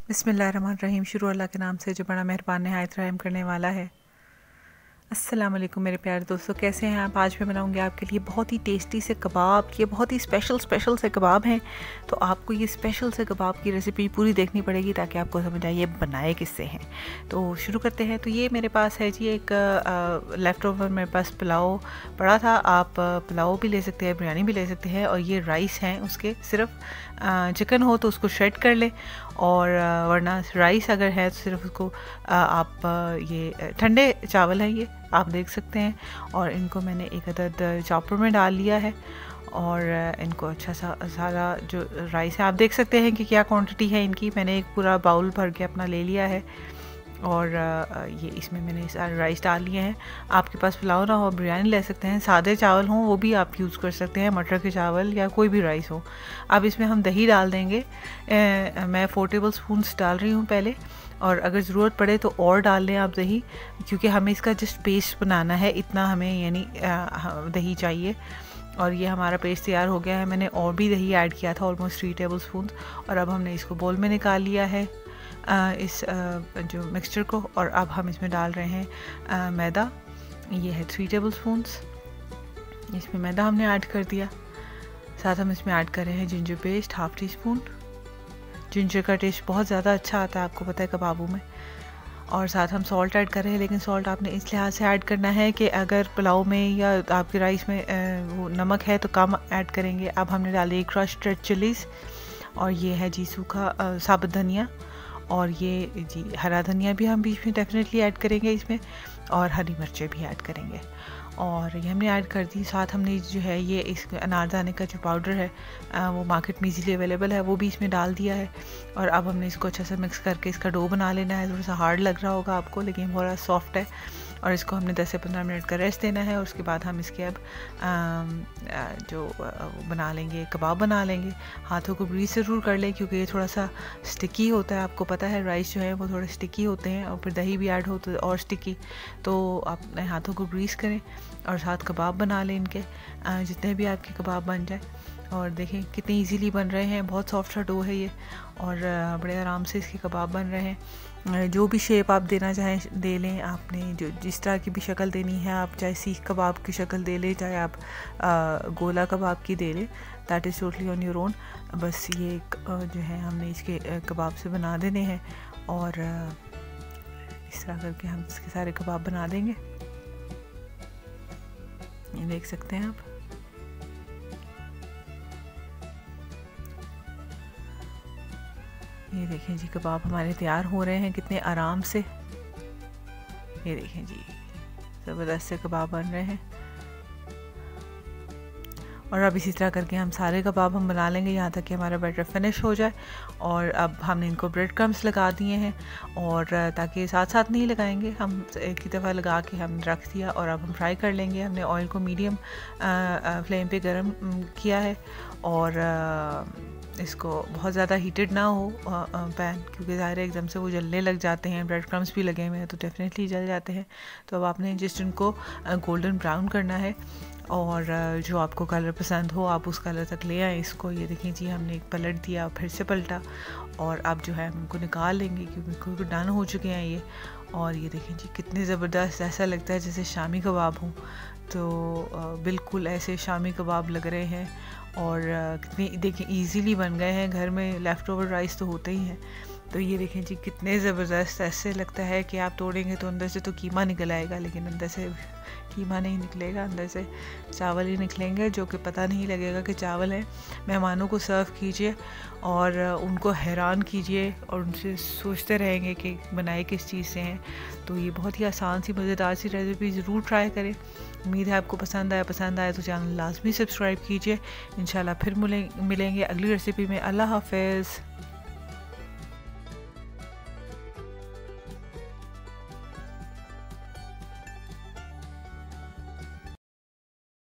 बिस्मिल्लाहिर्रहमानिर्रहीम। शुरू अल्लाह के नाम से जो बड़ा मेहरबान नहायत रहम करने वाला है। अस्सलाम वालेकुम मेरे प्यारे दोस्तों, कैसे हैं आप। आज मैं बनाऊंगी आपके लिए बहुत ही टेस्टी से कबाब। ये बहुत ही स्पेशल से कबाब हैं, तो आपको ये स्पेशल से कबाब की रेसिपी पूरी देखनी पड़ेगी ताकि आपको समझ आए ये बनाए किससे हैं। तो शुरू करते हैं। तो ये मेरे पास है जी एक लेफ़्ट ओवर मेरे पास पुलाव पड़ा था। आप पुलाव भी ले सकते हैं, बिरयानी भी ले सकते हैं। और ये राइस हैं उसके, सिर्फ चिकन हो तो उसको श्रेड कर लें, और वरना राइस अगर है तो सिर्फ उसको आप ये ठंडे चावल हैं ये आप देख सकते हैं। और इनको मैंने एक अदद चॉपर में डाल लिया है, और इनको अच्छा सा सारा जो राइस है आप देख सकते हैं कि क्या क्वांटिटी है इनकी। मैंने एक पूरा बाउल भर के अपना ले लिया है, और ये इसमें मैंने सारे राइस डाल लिए हैं। आपके पास पुलाव ना हो बिरयानी ले सकते हैं, सादे चावल हों वो भी आप यूज़ कर सकते हैं, मटर के चावल या कोई भी राइस हो। अब इसमें हम दही डाल देंगे। मैं 4 टेबल स्पून्स डाल रही हूँ पहले, और अगर ज़रूरत पड़े तो और डाल लें आप दही, क्योंकि हमें इसका जस्ट पेस्ट बनाना है, इतना हमें यानी दही चाहिए। और ये हमारा पेस्ट तैयार हो गया है। मैंने और भी दही ऐड किया था, ऑलमोस्ट 3 टेबल स्पून। और अब हमने इसको बोल में निकाल लिया है इस जो मिक्सचर को। और अब हम इसमें डाल रहे हैं मैदा। ये है 3 टेबल स्पून्स, इसमें मैदा हमने ऐड कर दिया। साथ हम इसमें ऐड कर रहे हैं ginger paste, half tea spoon. Ginger का टेस्ट बहुत ज़्यादा अच्छा आता है, आपको पता है कबाबों में। और साथ हम सॉल्ट ऐड कर रहे हैं, लेकिन सॉल्ट आपने इस लिहाज से ऐड करना है कि अगर पुलाव में या आपके राइस में वो नमक है तो कम ऐड करेंगे। अब हमने डाली क्रश्ड रेड चिलीज़, और ये है जी सूखा साबुत धनिया, और ये जी हरा धनिया भी हम बीच में डेफिनेटली ऐड करेंगे इसमें, और हरी मिर्चें भी ऐड करेंगे। और ये हमने ऐड कर दी। साथ हमने जो है ये इस अनारदाने का जो पाउडर है वो मार्केट में इजीली अवेलेबल है, वो भी इसमें डाल दिया है। और अब हमने इसको अच्छे से मिक्स करके इसका डो बना लेना है। थोड़ा सा हार्ड लग रहा होगा आपको, लेकिन थोड़ा सॉफ्ट है। और इसको हमने 10 से 15 मिनट का रेस्ट देना है। और उसके बाद हम इसके अब बना लेंगे, कबाब बना लेंगे। हाथों को ग्रीस ज़रूर कर लें, क्योंकि ये थोड़ा सा स्टिकी होता है, आपको पता है राइस जो है वो थोड़े स्टिकी होते हैं, और फिर दही भी ऐड हो तो और स्टिकी। तो आप अपने हाथों को ग्रीस करें और साथ कबाब बना लें इनके, जितने भी आपके कबाब बन जाए। और देखें कितने इजीली बन रहे हैं, बहुत सॉफ्ट सा डो है ये, और बड़े आराम से इसके कबाब बन रहे हैं। जो भी शेप आप देना चाहें दे लें, आपने जो जिस तरह की भी शक्ल देनी है, आप चाहे सीख कबाब की शक्ल दे लें, चाहे आप गोला कबाब की दे लें, that is totally on your own. बस ये जो है हमने इसके कबाब से बना देने हैं, और इस तरह करके हम इसके सारे कबाब बना देंगे। ये देख सकते हैं आप। ये देखें जी कबाब हमारे तैयार हो रहे हैं कितने आराम से। ये देखें जी ज़बरदस्त से कबाब बन रहे हैं। और अब इसी तरह करके हम सारे कबाब हम बना लेंगे यहाँ तक कि हमारा बैटर फिनिश हो जाए। और अब हमने इनको ब्रेड क्रम्स लगा दिए हैं, और ताकि साथ साथ नहीं लगाएंगे, हम एक ही दफ़ा लगा के हम रख दिया। और अब हम फ्राई कर लेंगे। हमने ऑयल को मीडियम फ्लेम पे गरम किया है, और इसको बहुत ज़्यादा हीटेड ना हो पैन, क्योंकि ज़ाहिर है एकदम से वो जलने लग जाते हैं। ब्रेड क्रम्स भी लगे हुए हैं तो डेफिनेटली जल जाते हैं। तो अब आपने जस्ट इनको गोल्डन ब्राउन करना है, और जो आपको कलर पसंद हो आप उस कलर तक ले आए इसको। ये देखें जी हमने एक पलट दिया, फिर से पलटा, और अब जो है हम उनको निकाल लेंगे क्योंकि डन हो चुके हैं ये। और ये देखें जी कितने ज़बरदस्त, ऐसा लगता है जैसे शामी कबाब हों। तो बिल्कुल ऐसे शामी कबाब लग रहे हैं, और कितने देखिए ईज़िली बन गए हैं। घर में लेफ़्ट ओवर राइस तो होते ही हैं। तो ये देखें जी कितने ज़बरदस्त, ऐसे लगता है कि आप तोड़ेंगे तो अंदर से तो कीमा निकल आएगा, लेकिन अंदर से कीमा नहीं निकलेगा, अंदर से चावल ही निकलेंगे, जो कि पता नहीं लगेगा कि चावल है। मेहमानों को सर्व कीजिए और उनको हैरान कीजिए, और उनसे सोचते रहेंगे कि बनाए किस चीज़ से हैं। तो ये बहुत ही आसान सी मज़ेदार सी रेसिपी ज़रूर ट्राई करें। उम्मीद है आपको पसंद आए तो चैनल लाजमी सब्सक्राइब कीजिए। इंशाल्लाह फिर मिलेंगे अगली रेसिपी में। अल्लाह हाफ़िज़।